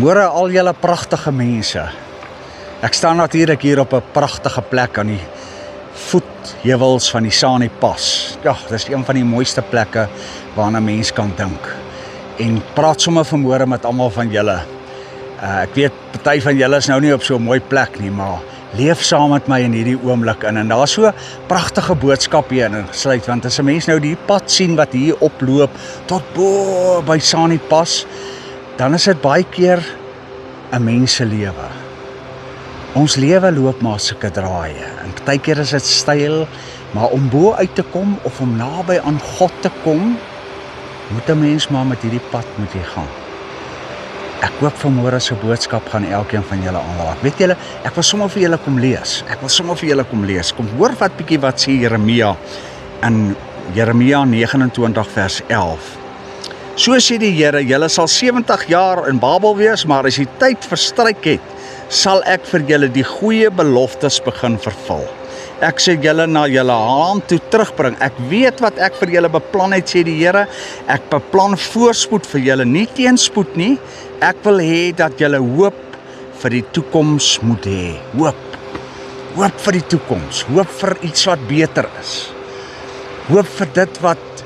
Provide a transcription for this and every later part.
Môre al julle pragtige mense. Ek staan natuurlik hier op 'n pragtige plek aan die voetheuwels van die Sani Pas. Ja, dis een van die mooiste plekke waarna 'n mens kan dink. En praat sommer vanmôre met almal van julle. Ek weet party van julle is nou nie op so 'n mooi plek nie, maar leef saam met my in hierdie oomblik in. En daar's so pragtige boodskap hier in gesluit, want as 'n mens nou die pad sien wat hier oploop tot bo by Sani Pas, dan is dit baie keer 'n mens se lewe. Ons lewe loop maar sulke draaie. En partykeer is dit styl, maar om bo uit te kom of om naby aan God te kom, moet 'n mens maar met hierdie pad moet jy gaan. Ek hoop vanmôre se boodskap gaan elkeen van julle aanraak. Weet julle, ek wil sommer vir julle kom lees. Kom hoor wat bietjie wat sê Jeremia in Jeremia 29 vers 11. So sê die Here, julle sal 70 jaar in Babel wees, maar as die tyd verstryk het, sal ek vir julle die goeie beloftes begin vervul. Ek sê julle na julle hand toe terugbring. Ek weet wat ek vir julle beplan het, sê die Here. Ek beplan voorspoed vir julle, nie teenspoed nie. Ek wil hê dat julle hoop vir die toekoms moet hê. Hoop vir die toekoms. Hoop vir iets wat beter is. Hoop vir dit wat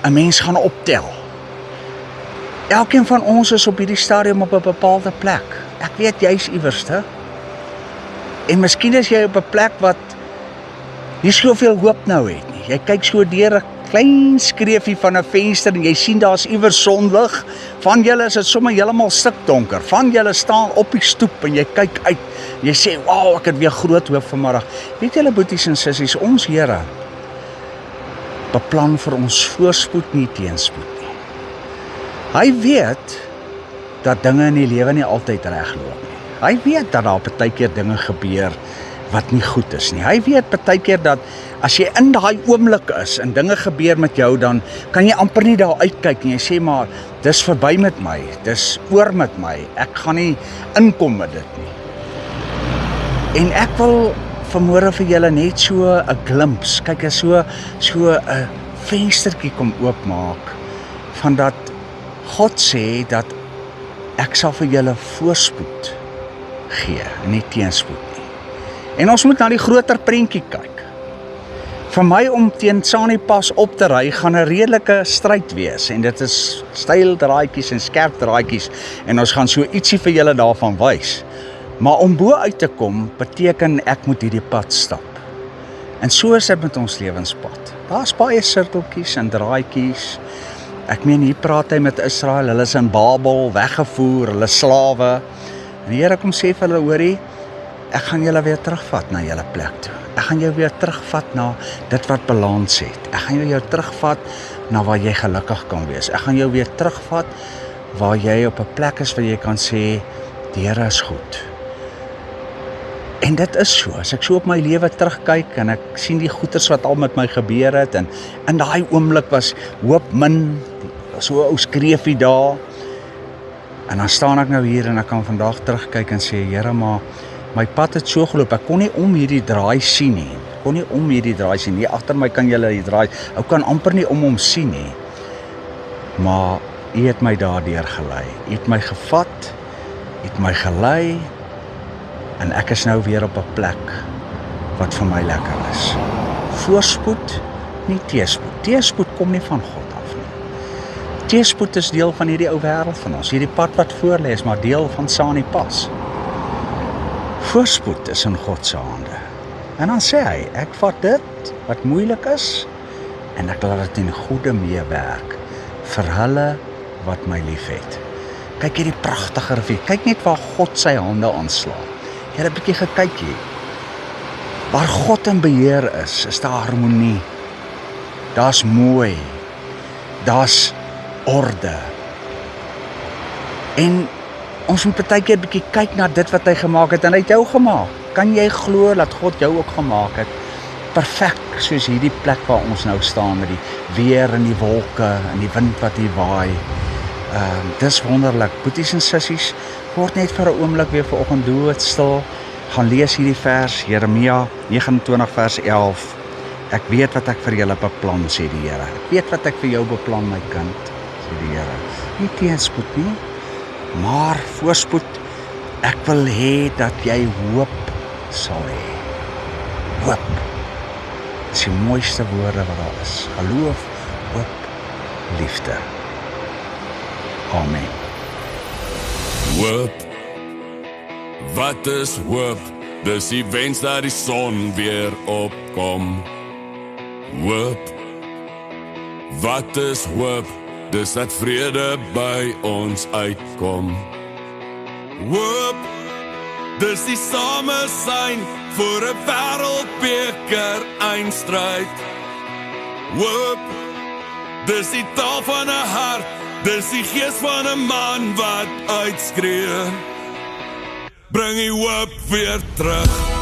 'n mens gaan optel. Elkeen van ons is op hierdie stadium op 'n bepaalde plek. Ek weet jy's iewerste. En miskien is jy op 'n plek wat nie soveel hoop nou het nie. Jy kyk so deur 'n klein skreefie van 'n venster en jy sien daar's iewers sonlig. Van julle is dit sommer heeltemal stikdonker. Van julle staan op die stoep en jy kyk uit. Jy sê, "Wow, ek het weer groot hoop vanmiddag." Weet julle boeties en sissies, ons Here beplan vir ons voorspoed, nie teenspoed nie. Hy weet dat dinge in die lewe nie altyd regloop nie. Hy weet dat daar partykeer dinge gebeur wat nie goed is nie. Hy weet partykeer dat as jy in daai oomblik is en dinge gebeur met jou, dan kan jy amper nie daar uitkyk nie. Jy sê maar, dis verby met my, dis oor met my, ek gaan nie inkom met dit nie. En ek wil vanmôre vir julle net so 'n glimps, kyk as so 'n venstertjie kom oopmaak van dat God sê dat ek sal vir julle voorspoed gee, nie teenspoed nie. En ons moet na die groter prentjie kyk. Vir my om teen Sani Pas op te ry gaan 'n redelike stryd wees, en dit is styl draadjies en skerp draadjies, en ons gaan so ietsie vir julle daarvan wys. Maar om bo uit te kom beteken ek moet hierdie pad stap. En so is dit met ons lewenspad. Daar's baie sirkeltjies en draadjies. Ek meen, hier praat hy met Israel, hulle is in Babel weggevoer, hulle slawe. En die Here kom sê vir hulle, hoorie, ek gaan julle weer terugvat na julle plek toe. Ek gaan jou weer terugvat na dit wat balans het. Ek gaan jou terugvat na waar jy gelukkig kan wees. Ek gaan jou weer terugvat waar jy op 'n plek is waar jy kan sê, die Here is goed. En dit is so, as ek so op my lewe terugkyk en ek sien die goeters wat al met my gebeur het, en in daai oomblik was hoop min, so 'n ou skreefie daar, en dan staan ek nou hier en ek kan vandag terugkyk en sê, Here, maar my pad het so geloop, ek kon nie om hierdie draai sien nie, hier agter my kan julle die draai, ek kan amper nie om hom sien nie, maar U het my daardeur gelei, U het my gevat, U het my gelei, en ek is nou weer op 'n plek wat vir my lekker is. Voorspoed, nie teenspoed. Teenspoed kom nie van God af nie. Teenspoed is deel van hierdie ou wêreld van ons. Hierdie pad wat voor lê is maar deel van Sani Pas. Voorspoed is in God se hande. En dan sê hy, ek vat dit wat moeilik is en ek laat dit in goeie meewerk vir hulle wat my liefhet. Kyk hierdie pragtige rivier. Kyk net waar God sy hande aanslaan. Jy het 'n bietjie gekyk hier. Waar God in beheer is daar harmonie. Daar's mooi. Daar's orde. En ons moet partykeer bietjie kyk na dit wat hy gemaak het, en hy het jou gemaak. Kan jy glo dat God jou ook gemaak het? Perfek, soos hierdie plek waar ons nou staan met die weer en die wolke en die wind wat hier waai. Dis wonderlik. Boeties en sissies, word net vir 'n oomblik weer vanoggend doodstil. Gaan lees hierdie vers, Jeremia 29 vers 11. Ek weet wat ek vir julle beplan, sê die Here. Ek weet wat ek vir jou beplan, my kind, sê die Here. Nie teenspoed nie, Maar voorspoed, ek wil hê dat jy hoop sal hê. Hoop. Dis die mooiste woorde wat daar is. Geloof, hoop, liefde. Amen. Hoop. Wat is hoop? Dis die wens dat die son weer opkom. Hoop. Wat is hoop? Dis dat vrede by ons uitkom. Hoop. Dis die samesyn vir 'n wêreldbeker eindstryd. Hoop. Dis die taal van 'n hart. Dis die gees van 'n man wat uitskree. Bring die hoop weer terug.